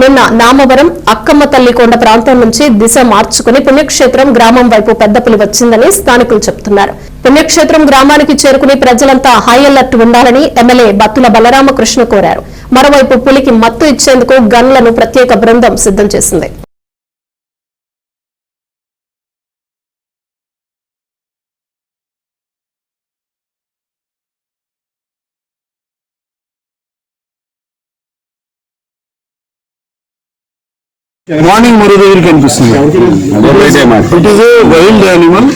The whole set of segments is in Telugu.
నిన్న నామవరం అక్కమ్మ తల్లి కొండ ప్రాంతం నుంచి దిశ మార్చుకుని పుణ్యక్షేత్రం గ్రామం వైపు పెద్దపులి వచ్చిందని స్థానికులు చెబుతున్నారు. పుణ్యక్షేత్రం గ్రామానికి చేరుకుని ప్రజలంతా హై అలర్ట్ ఉండాలని ఎమ్మెల్యే బత్తుల బలరామకృష్ణ కోరారు. మరోవైపు పులికి మత్తు ఇచ్చేందుకు గన్లను ప్రత్యేక బృందం సిద్ధం చేసింది. మార్నింగ్ మరో దగ్గర కనిపిస్తుంది. It is a wild animal.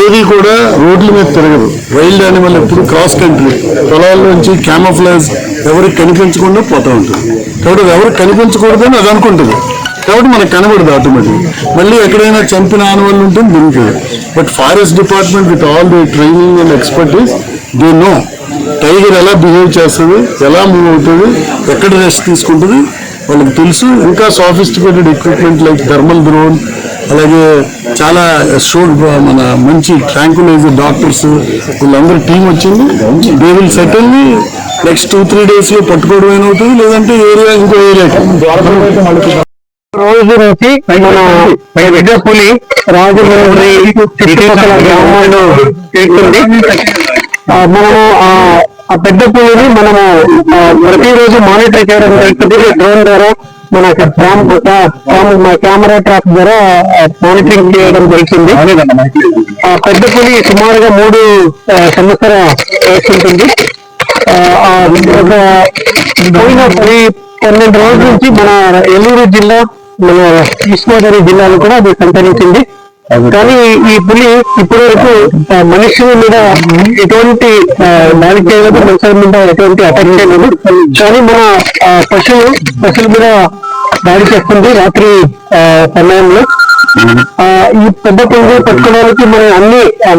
ఏది కూడా రోడ్ల మీద తిరగదు. వైల్డ్ యానిమల్ ఎప్పుడు క్రాస్ కంట్రీ పొలాల్లోంచి క్యామోఫ్లాజ్ ఎవరికి కనిపించకుండా పోతూ ఉంటుంది. కాబట్టి ఎవరికి కనిపించకూడదని అది అనుకుంటుంది. కాబట్టి మనకు కనబడదు ఆటోమేటిక్. మళ్ళీ ఎక్కడైనా చంపిన యానిమల్ ఉంటుంది దీనికి. But forest department with all the training and expertise they know tiger ఎలా బిహేవ్ చేస్తుంది, ఎలా మూవ్ అవుతుంది, ఎక్కడ రెస్ట్ తీసుకుంటుంది వాళ్ళకి తెలుసు. ఇంకా sophisticated equipment like thermal drone, అలాగే చాలా మన మంచి ట్రాంకులైజర్ డాక్టర్స్ వీళ్ళందరూ టీం వచ్చింది. దే విల్ సెటిల్ని నెక్స్ట్ 2-3 days లో పట్టుకోవడం అవుతుంది. లేదంటే ఏరియా ఇంకో ఏరియాకి రోజు నుంచి మన పెద్ద పులి రాజమండ్రి చుట్టుపక్కల గ్రామాల్లో తిరుగుతుంది. మనము ఆ పెద్ద పులిని మనము ప్రతిరోజు మానిటర్ చేయడం జరుగుతుంది. డ్రోన్ ద్వారా మన కెమెరా ట్రాప్ ద్వారా మానిటరింగ్ చేయడం జరుగుతుంది. ఆ పెద్ద పులి సుమారుగా 3 సంవత్సరాల వయసు ఉంటుంది. పోయిన 12 రోజుల నుంచి మన ఏలూరు జిల్లా, మన కృష్ణాగిరి జిల్లాలో కూడా అది సంచరించింది. కానీ ఈ పులి ఇప్పటి వరకు మనుషుల మీద ఎటువంటి దాడి చేయలేదు, మనుషుల మీద ఎటువంటి అటాక్ చేయలేదు. కానీ మన పశువుల మీద దాడి చేస్తుంది రాత్రి సమయంలో. ఈ పెద్ద పులిని పట్టుకోవడానికి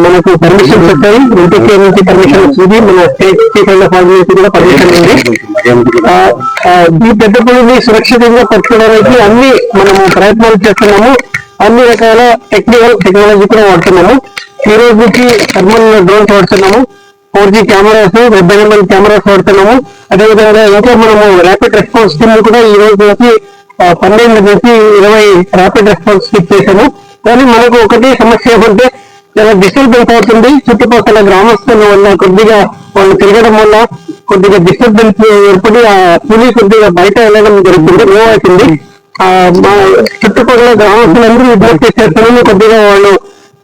మనకు పర్మిషన్స్ వచ్చాయి. ఎన్టీకే నుంచి పర్మిషన్ వచ్చింది, మన స్టేట్ నుంచి కూడా పర్మిషన్ ఉంది. ఈ పెద్ద పులిని సురక్షితంగా పట్టుకోవడానికి మనము ప్రయత్నాలు చేస్తున్నాము. అన్ని రకాల టెక్నాలజీ కూడా వాడుతున్నాము. ఈ రోజు నుంచి థర్మల్ డ్రోన్స్ వాడుతున్నాము, 4G cameras, web Animal cameras వాడుతున్నాము. అదేవిధంగా ఇంకా మనము ర్యాపిడ్ రెస్పాన్స్ టీమ్ కూడా ఈ రోజు నుంచి 12 నుంచి 20 ర్యాపిడ్ రెస్పాన్స్ టీమ్ చేశాము. కానీ మనకు ఒకటి సమస్య ఏమంటే డిస్టర్బెన్స్ అవుతుంది. చుట్టుపక్కల గ్రామస్తుల వల్ల కొద్దిగా వాళ్ళు తిరగడం వల్ల కొద్దిగా డిస్టర్బెన్స్ ఏర్పడి ఆ పులి కొద్దిగా బయట వెళ్ళడం జరుగుతుంది, మూవ్ అవుతుంది. మా చుట్టుపక్కల గ్రామస్తులందరూ విజ్ఞప్తి చేస్తున్నాము, కొద్దిగా వాళ్ళు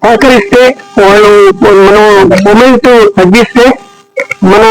సహకరిస్తే, వాళ్ళు మనం మూమెంట్ తగ్గిస్తే మన